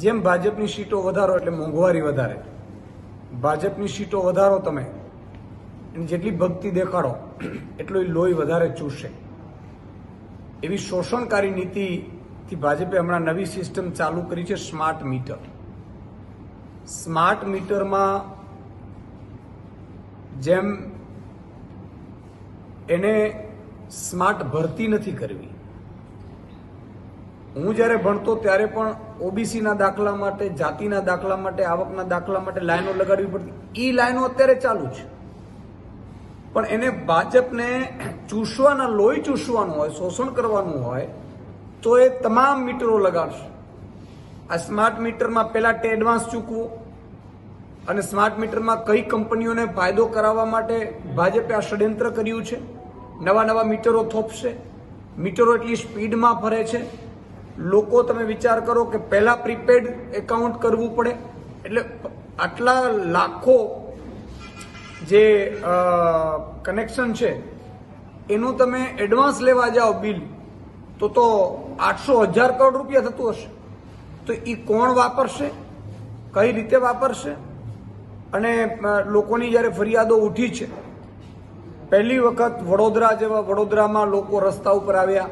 જેમ ભાજપની સીટો વધારો એટલે મોંઘવારી વધારે, ભાજપની સીટો વધારો તમે એની જેટલી ભક્તિ દેખાડો એટલું લોહી વધારે ચૂસશે. એવી શોષણકારી નીતિથી ભાજપે હમણાં નવી સિસ્ટમ ચાલુ કરી છે, સ્માર્ટ મીટર. સ્માર્ટ મીટરમાં જેમ એને સ્માર્ટ ભરતી નથી કરવી. હું જ્યારે ભણતો ત્યારે પણ ઓબીસીના દાખલા માટે, જાતિના દાખલા માટે, આવકના દાખલા માટે લાઈનો લગાડવી પડતી. એ લાઈનો અત્યારે ચાલુ છે, પણ એને ભાજપને ચૂસવાના, લોહી ચૂસવાનું હોય, શોષણ કરવાનું હોય તો એ તમામ મીટરો લગાડશે. આ સ્માર્ટ મીટરમાં પહેલા એડવાન્સ ચૂકવો અને સ્માર્ટ મીટરમાં કઈ કંપનીઓને ફાયદો કરાવવા માટે ભાજપે આ ષડયંત્ર કર્યું છે. નવા નવા મીટરો થોપશે, મીટરો એટલી સ્પીડમાં ફરે છે. લોકો તમે વિચાર કરો કે પહેલા પ્રીપેડ એકાઉન્ટ કરવું પડે, એટલે આટલા લાખો જે કનેક્શન છે એનું તમે એડવાન્સ લેવા જાઓ બિલ તો 800,000 કરોડ રૂપિયા થતું હશે. તો એ કોણ વાપરશે, કઈ રીતે વાપરશે? અને લોકોની જ્યારે ફરિયાદો ઉઠી છે, પહેલી વખત વડોદરામાં લોકો રસ્તા ઉપર આવ્યા,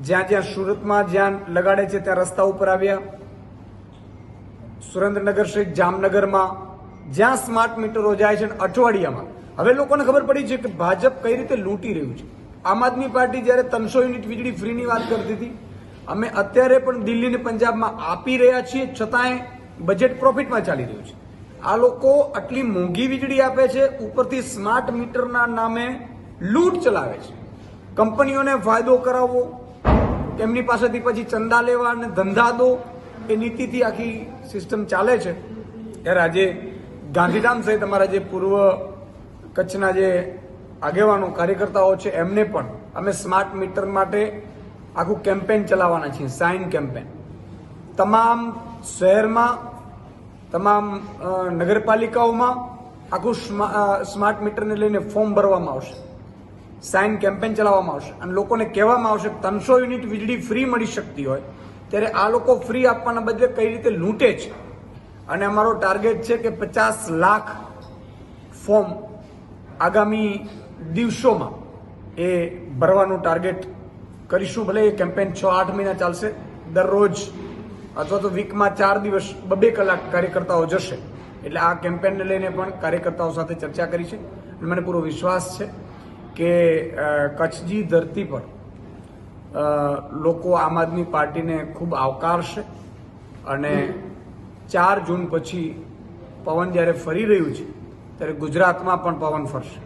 જ્યાં સુરતમાં જ્યાં લગાડે છે ત્યાં રસ્તા ઉપર આવ્યા, સુરેન્દ્રનગર સહિત જામનગરમાં જ્યાં સ્માર્ટ મીટરો જાય છે અઠવાડિયામાં. હવે લોકોને ખબર પડી છે કે ભાજપ કઈ રીતે લૂંટી રહ્યું છે. આમ આદમી પાર્ટી જ્યારે 300 યુનિટ વીજળી ફ્રીની વાત કરતી હતી, અમે અત્યારે પણ દિલ્હી અને પંજાબમાં આપી રહ્યા છીએ, છતાંય બજેટ પ્રોફિટમાં ચાલી રહ્યું છે. આ લોકો આટલી મોંઘી વીજળી આપે છે, ઉપરથી સ્માર્ટ મીટરના નામે લૂંટ ચલાવે છે. કંપનીઓને ફાયદો કરાવવો, એમની પાસેથી પછી ચંદા લેવા અને ધંધા દો, એ નીતિથી આખી સિસ્ટમ ચાલે છે. ત્યારે આજે ગાંધીધામ સહિત અમારા જે પૂર્વ કચ્છના જે આગેવાનો કાર્યકર્તાઓ છે એમને પણ અમે સ્માર્ટ મીટર માટે આખું કેમ્પેન ચલાવવાના છીએ, સાઇન કેમ્પેન. તમામ શહેરમાં, તમામ નગરપાલિકાઓમાં આખું સ્માર્ટ મીટરને લઈને ફોર્મ ભરવામાં આવશે, સાઇન કેમ્પેન ચલાવવામાં આવશે અને લોકોને કહેવામાં આવશે કે 300 યુનિટ વીજળી ફ્રી મળી શકતી હોય ત્યારે આ લોકો ફ્રી આપવાના બદલે કઈ રીતે લૂંટે છે. અને અમારો ટાર્ગેટ છે કે 50 લાખ ફોર્મ આગામી દિવસોમાં એ ભરવાનું ટાર્ગેટ કરીશું. ભલે એ કેમ્પેન 6-8 મહિના ચાલશે, દરરોજ અથવા તો વીકમાં 4 દિવસ 2-2 કલાક કાર્યકર્તાઓ જશે. એટલે આ કેમ્પેનને લઈને પણ કાર્યકર્તાઓ સાથે ચર્ચા કરી છે. મને પૂરો વિશ્વાસ છે કે કચ્છની ધરતી પર લોકો આમ આદમી પાર્ટીને ખૂબ આવકારશે અને 4 જૂન પછી પવન જ્યારે ફરી રહ્યું છે ત્યારે ગુજરાતમાં પણ પવન ફરશે.